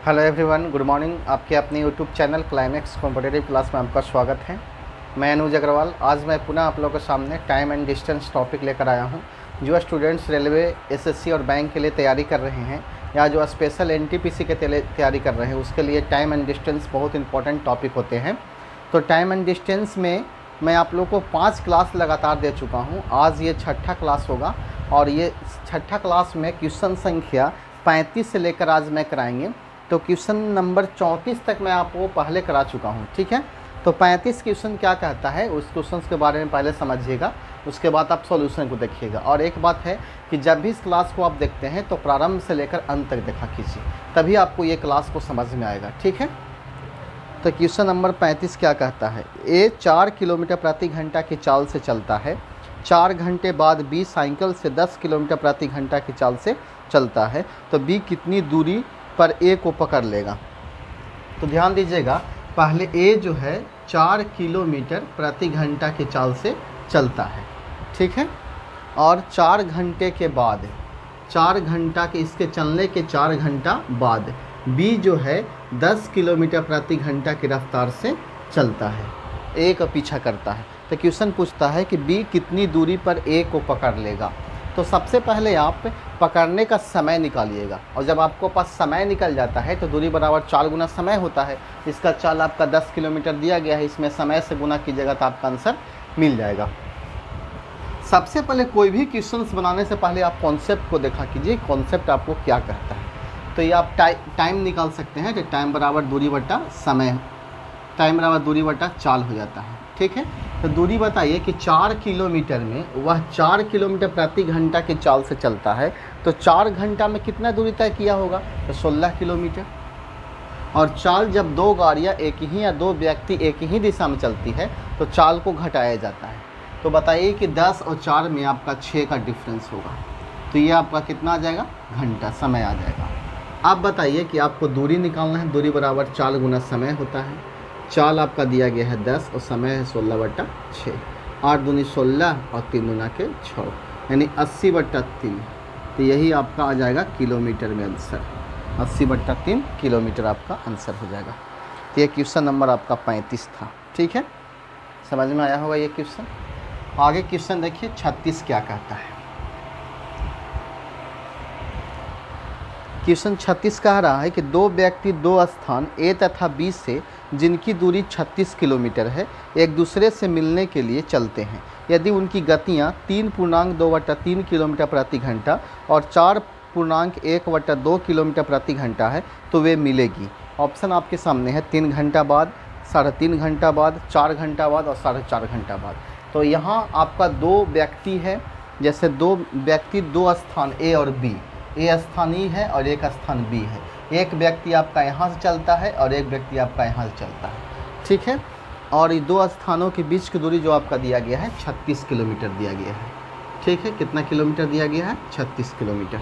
Hello everyone, good morning. आपके अपने YouTube channel climax competitive class में आपका स्वागत है। मैं अनुज अग्रवाल। आज मैं पुनः आप लोगों के सामने टाइम एंड डिस्टेंस टॉपिक लेकर आया हूं। जो स्टूडेंट्स रेलवे, एसएससी और बैंक के लिए तैयारी कर रहे हैं या जो स्पेशल एनटीपीसी के तैयारी कर रहे हैं, उसके लिए टाइम एंड डिस्टेंस बहुत इंपॉर्टेंट टॉपिक होते हैं। तो टाइम एंड डिस्टेंस में मैं आप लोगों को 5 क्लास लगातार दे चुका हूँ। आज ये छठा क्लास होगा और ये छठा क्लास में क्वेश्चन संख्या 35 से लेकर आज मैं कराएंगे। तो क्वेश्चन नंबर 34 तक मैं आपको पहले करा चुका हूँ, ठीक है। तो 35 क्वेश्चन क्या कहता है उस क्वेश्चन के बारे में पहले समझिएगा, उसके बाद आप सॉल्यूशन को देखिएगा। और एक बात है कि जब भी इस क्लास को आप देखते हैं तो प्रारंभ से लेकर अंत तक देखा कीजिए, तभी आपको ये क्लास को समझ में आएगा, ठीक है। तो क्वेश्चन नंबर 35 क्या कहता है। ए 4 किलोमीटर प्रति घंटा की चाल से चलता है। 4 घंटे बाद बी साइकिल से 10 किलोमीटर प्रति घंटा की चाल से चलता है। तो बी कितनी दूरी पर ए को पकड़ लेगा। तो ध्यान दीजिएगा, पहले ए जो है 4 किलोमीटर प्रति घंटा की चाल से चलता है, ठीक है। और 4 घंटे के बाद, 4 घंटा के इसके चलने के 4 घंटा बाद बी जो है 10 किलोमीटर प्रति घंटा की रफ्तार से चलता है, ए का पीछा करता है। तो क्वेश्चन पूछता है कि बी कितनी दूरी पर ए को पकड़ लेगा। तो सबसे पहले आप पकड़ने का समय निकालिएगा, और जब आपको पास समय निकल जाता है तो दूरी बराबर 4 गुना समय होता है। इसका चाल आपका 10 किलोमीटर दिया गया है, इसमें समय से गुना कीजिएगा तो आपका आंसर मिल जाएगा। सबसे पहले कोई भी क्वेश्चंस बनाने से पहले आप कॉन्सेप्ट को देखा कीजिए, कॉन्सेप्ट आपको क्या कहता है। तो ये आप टाइम निकाल सकते हैं कि टाइम बराबर दूरी बटा समय, टाइम बराबर दूरी बटा चाल हो जाता है, ठीक है। तो दूरी बताइए कि 4 किलोमीटर में वह 4 किलोमीटर प्रति घंटा की चाल से चलता है। तो 4 घंटा में कितना दूरी तय किया होगा, तो 16 किलोमीटर। और चाल जब 2 गाड़ियाँ एक ही या 2 व्यक्ति एक ही दिशा में चलती है तो चाल को घटाया जाता है। तो बताइए कि 10 और 4 में आपका 6 का डिफरेंस होगा। तो ये आपका कितना आ जाएगा, घंटा, समय आ जाएगा। आप बताइए कि आपको दूरी निकालना है। दूरी बराबर चाल गुना समय होता है। चाल आपका दिया गया है 10 और समय है 16/6। 8 दूनी 16 और 3 दूना के 6, यानी 80/3। तो यही आपका आ जाएगा किलोमीटर में आंसर। 80/3 किलोमीटर आपका आंसर हो जाएगा। तो ये क्वेश्चन नंबर आपका 35 था, ठीक है। समझ में आया होगा ये क्वेश्चन। आगे क्वेश्चन देखिए 36 क्या कहता है। क्वेश्चन 36 कह रहा है कि 2 व्यक्ति 2 स्थान ए तथा बी से जिनकी दूरी 36 किलोमीटर है एक दूसरे से मिलने के लिए चलते हैं। यदि उनकी गतियाँ 3.2/3 किलोमीटर प्रति घंटा और 4.1/2 किलोमीटर प्रति घंटा है तो वे मिलेगी। ऑप्शन आपके सामने है 3 घंटा बाद, 3.5 घंटा बाद, 4 घंटा बाद और 4.5 घंटा बाद। तो यहाँ आपका 2 व्यक्ति है, जैसे 2 व्यक्ति 2 स्थान ए और बी, ए स्थान ई है और एक स्थान बी है। एक व्यक्ति आपका यहाँ से चलता है और एक व्यक्ति आपका यहाँ से चलता है, ठीक है। और ये 2 स्थानों के बीच की दूरी जो आपका दिया गया है 36 किलोमीटर दिया गया है, ठीक है। कितना किलोमीटर दिया गया है, 36 किलोमीटर,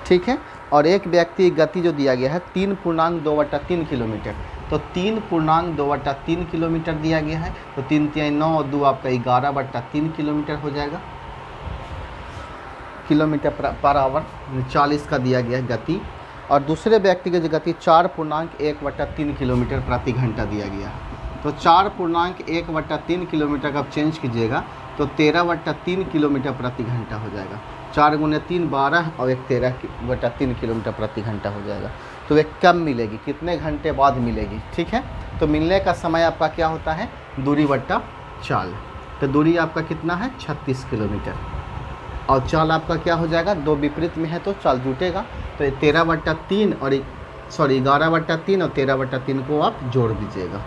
ठीक है। और एक व्यक्ति गति जो दिया गया है 3.2/3 किलोमीटर। तो 3.2/3 किलोमीटर दिया गया है। तो 3 × 9 और 2 आपका 11/3 किलोमीटर हो जाएगा, किलोमीटर पर आवर। 40 का दिया गया है गति। और दूसरे व्यक्ति की गति 4.1/3 किलोमीटर प्रति घंटा दिया गया है। तो 4.1/3 किलोमीटर का आप चेंज कीजिएगा तो 13/3 किलोमीटर प्रति घंटा हो जाएगा। 4 × 3 12 और 1 13/3 किलोमीटर प्रति घंटा हो जाएगा। तो वे कब मिलेगी, कितने घंटे बाद मिलेगी, ठीक है। तो मिलने का समय आपका क्या होता है, दूरी बट्टा चाल। तो दूरी आपका कितना है, 36 किलोमीटर। और चाल आपका क्या हो जाएगा, 2 विपरीत में है तो चाल जुटेगा। तो 13/3 और 11/3 और 13/3 को आप जोड़ दीजिएगा।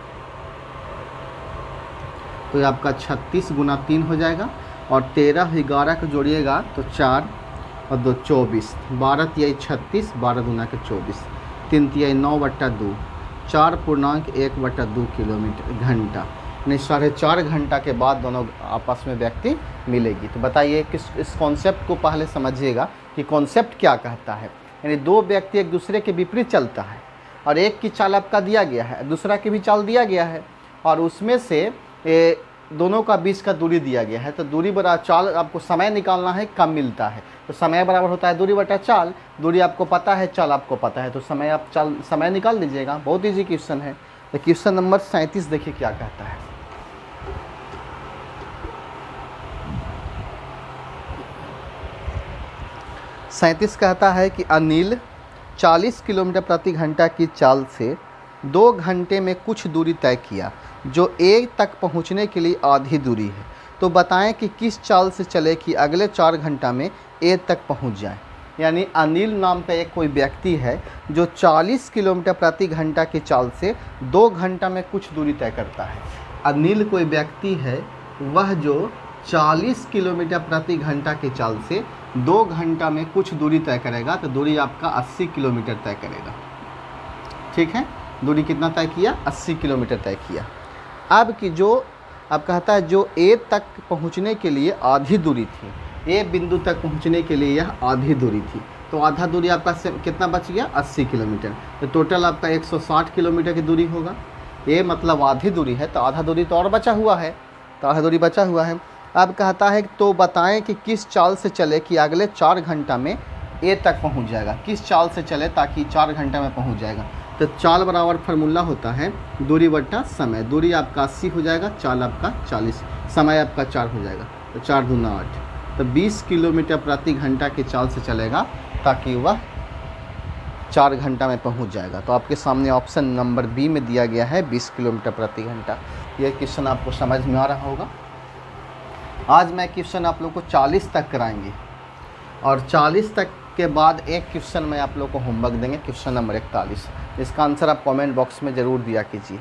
तो ये आपका 36 × 3 हो जाएगा। और 13 11 को जोड़िएगा तो 4 और 2 24, 12 × 36, 12 दूना के 24, 3 × 9/2, 4.1/2 किलोमीटर घंटा, यानी 4.5 घंटा के बाद दोनों आपस में व्यक्ति मिलेगी। तो बताइए इस कॉन्सेप्ट को पहले समझिएगा कि कॉन्सेप्ट क्या कहता है। यानी 2 व्यक्ति एक दूसरे के विपरीत चलता है और एक की चाल आपका दिया गया है, दूसरा की भी चाल दिया गया है, और उसमें से दोनों का बीच का दूरी दिया गया है, तो दूरी बराबर चाल, आपको समय निकालना है कम मिलता है, तो समय बराबर होता है दूरी बटा चाल। दूरी आपको पता है, चाल आपको पता है, तो समय आप चाल समय निकाल लीजिएगा। बहुत ईजी क्वेश्चन है। तो क्वेश्चन नंबर 37 देखिए क्या कहता है। सैंतीस कहता है कि अनिल 40 किलोमीटर प्रति घंटा की चाल से 2 घंटे में कुछ दूरी तय किया, जो ए तक पहुंचने के लिए आधी दूरी है। तो बताएं कि किस चाल से चले कि अगले 4 घंटा में ए तक पहुंच जाए। यानी अनिल नाम का एक कोई व्यक्ति है जो 40 किलोमीटर प्रति घंटा की चाल से 2 घंटा में कुछ दूरी तय करता है। अनिल कोई व्यक्ति है वह जो 40 किलोमीटर प्रति घंटा की चाल से 2 घंटा में कुछ दूरी तय करेगा, तो दूरी आपका 80 किलोमीटर तय करेगा। ठीक है, दूरी कितना तय किया? 80 किलोमीटर तय किया। अब की जो अब कहता है जो ए तक पहुंचने के लिए आधी दूरी थी, ए बिंदु तक पहुंचने के लिए यह आधी दूरी थी, तो आधा दूरी आपका कितना बच गया? 80 किलोमीटर। तो टोटल आपका 160 किलोमीटर की दूरी होगा। ए मतलब आधी दूरी है, तो आधा दूरी तो और बचा हुआ है, तो आधा दूरी बचा हुआ है। अब कहता है तो बताएं कि किस चाल से चले कि अगले 4 घंटा में ए तक पहुंच जाएगा। किस चाल से चले ताकि 4 घंटा में पहुंच जाएगा। तो चाल बराबर फार्मूला होता है दूरी बटा समय। दूरी आपका 80 हो जाएगा, चाल आपका 40, समय आपका 4 हो जाएगा, तो 4 दूना 8। तो 20 किलोमीटर प्रति घंटा की चाल से चलेगा ताकि वह 4 घंटा में पहुंच जाएगा। तो आपके सामने ऑप्शन नंबर बी में दिया गया है 20 किलोमीटर प्रति घंटा। यह क्वेश्चन आपको समझ में आ रहा होगा। आज मैं क्वेश्चन आप लोग को 40 तक कराएंगे और 40 तक के बाद एक क्वेश्चन में आप लोग को होमवर्क देंगे, क्वेश्चन नंबर 41। इसका आंसर आप कमेंट बॉक्स में ज़रूर दिया कीजिए।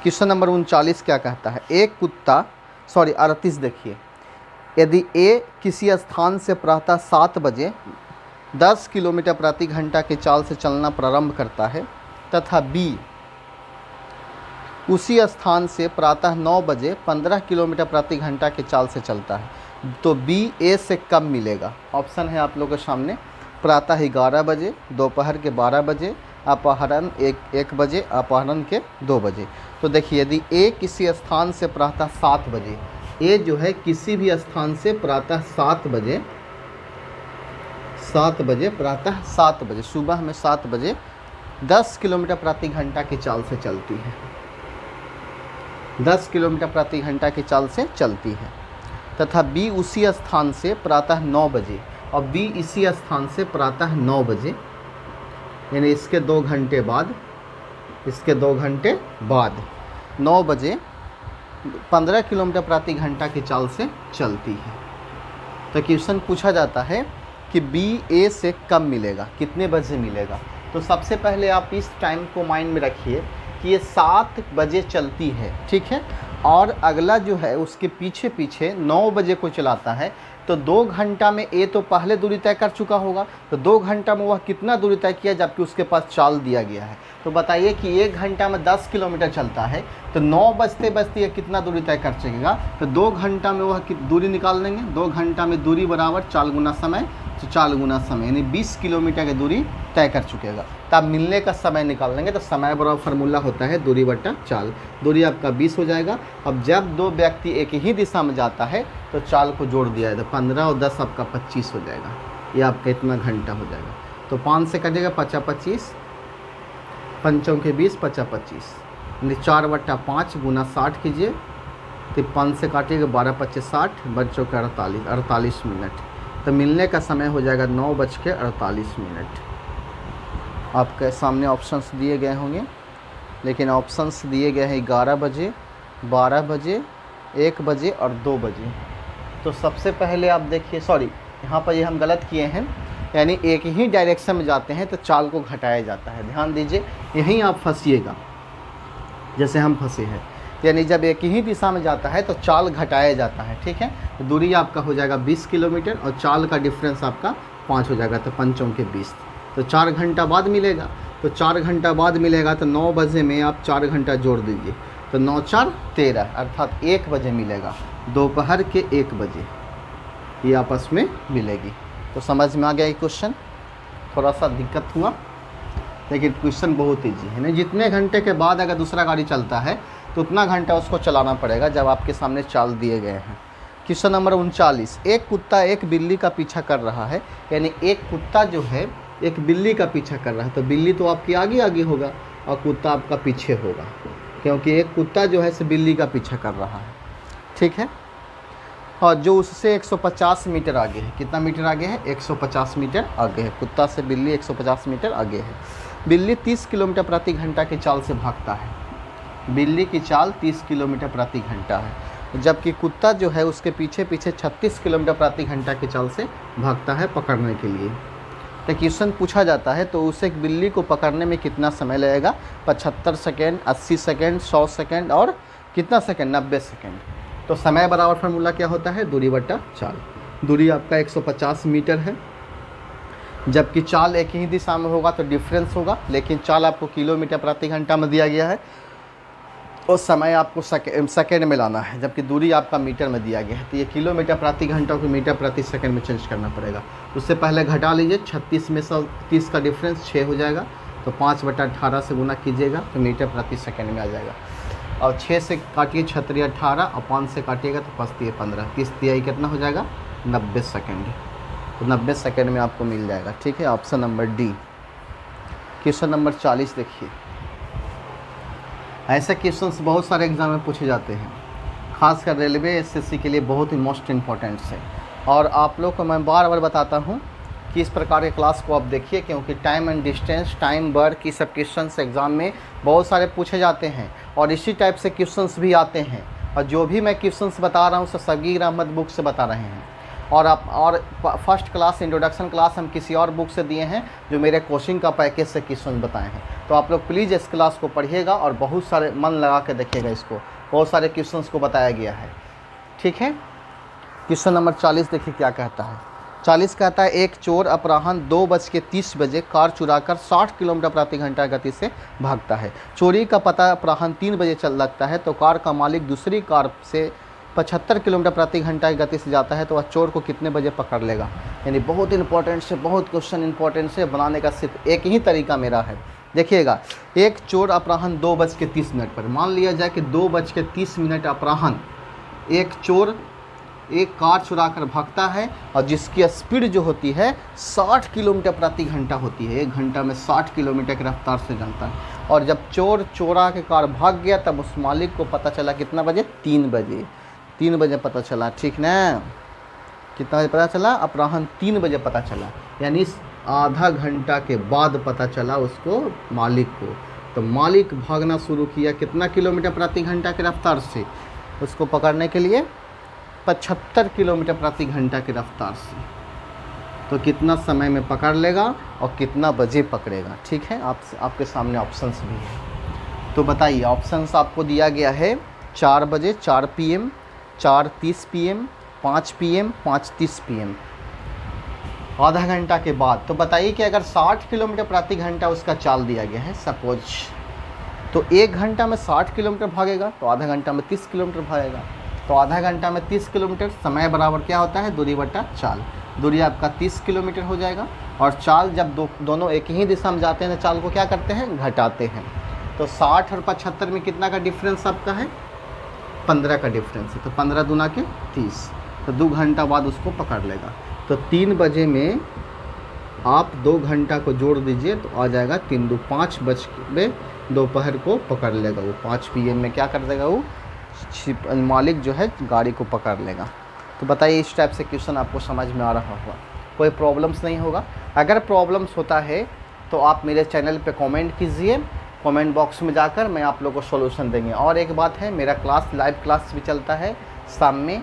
क्वेश्चन नंबर 39 क्या कहता है? एक कुत्ता 38 देखिए, यदि ए किसी स्थान से प्रातः 7 बजे 10 किलोमीटर प्रति घंटा की चाल से चलना प्रारंभ करता है तथा बी उसी स्थान से प्रातः 9 बजे 15 किलोमीटर प्रति घंटा की चाल से चलता है, तो बी ए से कम मिलेगा। ऑप्शन है आप लोगों के सामने, प्रातः 11 बजे, दोपहर के 12 बजे, अपहरण 1 बजे, अपहरण के 2 बजे। तो देखिए यदि ए किसी स्थान से प्रातः 7 बजे, ए जो है किसी भी स्थान से प्रातः 7 बजे प्रातः 7 बजे सुबह में 7 बजे 10 किलोमीटर प्रति घंटा की चाल से चलती है, 10 किलोमीटर प्रति घंटा की चाल से चलती है, तथा बी उसी स्थान से प्रातः 9 बजे, और बी इसी स्थान से प्रातः 9 बजे यानी इसके 2 घंटे बाद 9 बजे 15 किलोमीटर प्रति घंटा की चाल से चलती है। तो क्वेश्चन पूछा जाता है कि बी ए से कम मिलेगा, कितने बजे मिलेगा? तो सबसे पहले आप इस टाइम को माइंड में रखिए कि ये 7 बजे चलती है, ठीक है, और अगला जो है उसके पीछे पीछे 9 बजे को चलाता है, तो 2 घंटा में ए तो पहले दूरी तय कर चुका होगा, तो 2 घंटा में वह कितना दूरी तय किया जबकि उसके पास चाल दिया गया है। तो बताइए कि 1 घंटा में 10 किलोमीटर चलता है, तो 9 बजते बजते कितना दूरी तय कर सकेगा? तो 2 घंटा में वह दूरी निकाल लेंगे। 2 घंटा में दूरी बराबर चाल गुना समय, तो चाल गुना समय यानी 20 किलोमीटर की दूरी तय कर चुकेगा। तब मिलने का समय निकाल लेंगे, तो समय बराबर फार्मूला होता है दूरी बटा चाल। दूरी आपका 20 हो जाएगा। अब जब 2 व्यक्ति एक ही दिशा में जाता है तो चाल को जोड़ दिया है, तो 15 और 10 आपका 25 हो जाएगा। ये आपका इतना घंटा हो जाएगा। तो 5 से कटेगा 50 25, 5 के 20 50 25 यानी 4/5 गुना 60 कीजिए, तो 5 से काटिएगा 12 25 60, बच्चों के 48 मिनट। तो मिलने का समय हो जाएगा 9:48। आपके सामने ऑप्शंस दिए गए होंगे, लेकिन ऑप्शंस दिए गए हैं 11 बजे, 12 बजे, 1 बजे और 2 बजे। तो सबसे पहले आप देखिए, यहाँ पर ये हम गलत किए हैं, यानी एक ही डायरेक्शन में जाते हैं तो चाल को घटाया जाता है। ध्यान दीजिए, यहीं आप फंसिएगा जैसे हम फंसे हैं, यानी जब एक ही दिशा में जाता है तो चाल घटाया जाता है, ठीक है। तो दूरी आपका हो जाएगा 20 किलोमीटर और चाल का डिफरेंस आपका 5 हो जाएगा, तो 5 के 20, तो 4 घंटा बाद मिलेगा। तो 4 घंटा बाद मिलेगा तो 9 बजे में आप 4 घंटा जोड़ दीजिए, तो 9 4 13 अर्थात 1 बजे मिलेगा, दोपहर के 1 बजे ये आपस में मिलेगी। तो समझ में आ गया ये क्वेश्चन? थोड़ा सा दिक्कत हुआ, लेकिन क्वेश्चन बहुत ईजी है ना। जितने घंटे के बाद अगर दूसरा गाड़ी चलता है तो उतना घंटा उसको चलाना पड़ेगा जब आपके सामने चाल दिए गए हैं। क्वेश्चन नंबर 39, एक कुत्ता एक बिल्ली का पीछा कर रहा है, यानी एक कुत्ता जो है एक बिल्ली का पीछा कर रहा है, तो बिल्ली तो आपकी आगे आगे होगा और कुत्ता आपका पीछे होगा, क्योंकि एक कुत्ता जो है सो बिल्ली का पीछा कर रहा है, ठीक है। और जो उससे 150 मीटर आगे है, कितना मीटर आगे है? 150 मीटर आगे है। कुत्ता से बिल्ली 150 मीटर आगे है। बिल्ली 30 किलोमीटर प्रति घंटा की चाल से भागता है। बिल्ली की चाल 30 किलोमीटर प्रति घंटा है, जबकि कुत्ता जो है उसके पीछे पीछे 36 किलोमीटर प्रति घंटा की चाल से भागता है पकड़ने के लिए। तो क्वेश्चन पूछा जाता है तो उसे एक बिल्ली को पकड़ने में कितना समय लगेगा? 75 सेकेंड, 80 सेकेंड, 100 सेकेंड और कितना सेकेंड? 90 सेकेंड। तो समय बराबर फार्मूला क्या होता है? दूरी बटा चाल। दूरी आपका 150 मीटर है, जबकि चाल एक ही दिशा में होगा तो डिफरेंस होगा, लेकिन चाल आपको किलोमीटर प्रति घंटा में दिया गया है और समय आपको सेकेंड में लाना है, जबकि दूरी आपका मीटर में दिया गया है। तो ये किलोमीटर प्रति घंटा को मीटर प्रति सेकंड में चेंज करना पड़ेगा। उससे पहले घटा लीजिए, 36 में से 30 का डिफरेंस 6 हो जाएगा, तो 5/18 से गुना कीजिएगा तो मीटर प्रति सेकंड में आ जाएगा। और 6 से काटिए 6 18 और 5 से काटिएगा तो 5 15, 30 तिहाई कितना हो जाएगा? 90 सेकेंड। तो 90 सेकेंड में आपको मिल जाएगा, ठीक है। Option number D. Question number 40 देखिए। ऐसे क्वेश्चंस बहुत सारे एग्जाम में पूछे जाते हैं, खासकर रेलवे एसएससी के लिए बहुत ही मोस्ट इम्पॉर्टेंट्स है। और आप लोग को मैं बार बार बताता हूँ कि इस प्रकार के क्लास को आप देखिए, क्योंकि time and distance, time work की सब क्वेश्चंस एग्ज़ाम में बहुत सारे पूछे जाते हैं और इसी टाइप से क्वेश्चंस भी आते हैं। और जो भी मैं क्वेश्चंस बता रहा हूँ सब सगीर अहमद बुक से बता रहे हैं। और फर्स्ट क्लास इंट्रोडक्शन क्लास हम किसी और बुक से दिए हैं जो मेरे कोचिंग का पैकेज से क्वेश्चन बताए हैं। तो आप लोग प्लीज़ इस क्लास को पढ़िएगा और बहुत सारे मन लगा के देखिएगा इसको, बहुत सारे क्वेश्चंस को बताया गया है, ठीक है। क्वेश्चन नंबर 40 देखिए क्या कहता है। 40 कहता है, एक चोर अपराह्न 2:30 बजे कार चुराकर 60 किलोमीटर प्रति घंटा गति से भागता है। चोरी का पता अपराह्न 3 बजे चल लगता है, तो कार का मालिक दूसरी कार से 75 किलोमीटर प्रति घंटा की गति से जाता है, तो वह चोर को कितने बजे पकड़ लेगा? यानी बहुत इंपॉर्टेंट से, बहुत क्वेश्चन इंपॉर्टेंट से बनाने का सिर्फ एक ही तरीका मेरा है। देखिएगा, एक चोर अपराह्न 2:30 पर, मान लिया जाए कि 2:30 अपराह्न एक चोर एक कार चुरा कर भागता है और जिसकी स्पीड जो होती है 60 किलोमीटर प्रति घंटा होती है। 1 घंटा में 60 किलोमीटर की रफ्तार से जाता है। और जब चोर चोरा के कार भाग गया तब उस मालिक को पता चला कितना बजे? 3 बजे। 3 बजे पता चला, ठीक ना? कितना बजे पता चला? अपराह्न 3 बजे पता चला, यानी आधा घंटा के बाद पता चला उसको, मालिक को। तो मालिक भागना शुरू किया कितना किलोमीटर प्रति घंटा की रफ्तार से? उसको पकड़ने के लिए 75 किलोमीटर प्रति घंटा की रफ्तार से। तो कितना समय में पकड़ लेगा और कितना बजे पकड़ेगा, ठीक है। आपके सामने ऑप्शंस भी है, तो बताइए। ऑप्शंस आपको दिया गया है 4 बजे, 4 PM, 4:30 PM, 5 PM, 5:30 PM, आधा घंटा के बाद। तो बताइए कि अगर 60 किलोमीटर प्रति घंटा उसका चाल दिया गया है सपोज, तो 1 घंटा में 60 किलोमीटर भागेगा तो आधा घंटा में 30 किलोमीटर भागेगा। तो आधा घंटा में 30 किलोमीटर, समय बराबर क्या होता है? दूरी बटा चाल। दूरी आपका 30 किलोमीटर हो जाएगा। और चाल जब दोनों एक ही दिशा में जाते हैं तो चाल को क्या करते हैं? घटाते हैं। तो 60 और 75 में कितना का डिफरेंस आपका है? 15 का डिफरेंस है। तो 15 दूना के 30, तो 2 घंटा बाद उसको पकड़ लेगा। तो 3 बजे में आप 2 घंटा को जोड़ दीजिए तो आ जाएगा 3 2 5 बजे दोपहर को पकड़ लेगा वो। 5 PM में क्या कर देगा वो? मालिक जो है गाड़ी को पकड़ लेगा। तो बताइए, इस टाइप से क्वेश्चन आपको समझ में आ रहा होगा, कोई प्रॉब्लम्स नहीं होगा। अगर प्रॉब्लम्स होता है तो आप मेरे चैनल पे कमेंट कीजिए, कमेंट बॉक्स में जाकर मैं आप लोगों को सॉल्यूशन देंगे। और एक बात है, मेरा क्लास लाइव क्लास भी चलता है शाम में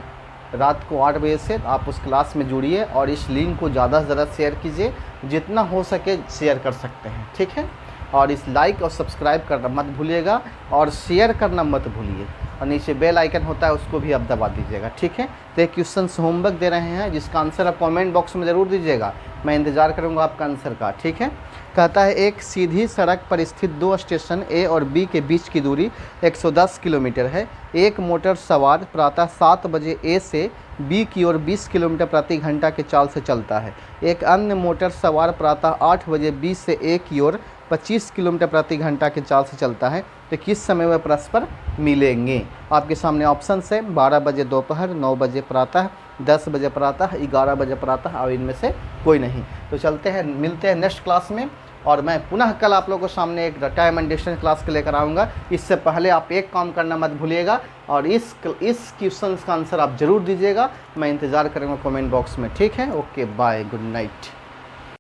रात को 8 बजे से। आप उस क्लास में जुड़िए और इस लिंक को ज़्यादा से ज़्यादा शेयर कीजिए, जितना हो सके शेयर कर सकते हैं, ठीक है। और इस लाइक और सब्सक्राइब करना मत भूलिएगा और शेयर करना मत भूलिए। और नीचे बेल आइकन होता है उसको भी आप दबा दीजिएगा, ठीक है। तो ये क्वेश्चंस होमवर्क दे रहे हैं जिसका आंसर आप कमेंट बॉक्स में ज़रूर दीजिएगा, मैं इंतज़ार करूँगा आपका आंसर का, ठीक है। कहता है, एक सीधी सड़क पर स्थित 2 स्टेशन A और B के बीच की दूरी 110 किलोमीटर है। एक मोटर सवार प्रातः 7 बजे A से B की ओर 20 किलोमीटर प्रति घंटा के चाल से चलता है। एक अन्य मोटर सवार प्रातः 8 बजे B से A की ओर 25 किलोमीटर प्रति घंटा की चाल से चलता है तो किस समय वह परस्पर मिलेंगे। आपके सामने ऑप्शन है 12 बजे दोपहर, 9 बजे प्रातः, 10 बजे प्रातः, 11 बजे प्रातः और इनमें से कोई नहीं। तो चलते हैं, मिलते हैं नेक्स्ट क्लास में। और मैं पुनः कल आप लोगों के सामने एक टाइम एंड डिस्टेंस क्लास के लेकर आऊँगा। इससे पहले आप एक काम करना मत भूलिएगा और इस क्वेश्चन का आंसर आप ज़रूर दीजिएगा। मैं इंतज़ार करूँगा कमेंट बॉक्स में। ठीक है, ओके बाय, गुड नाइट।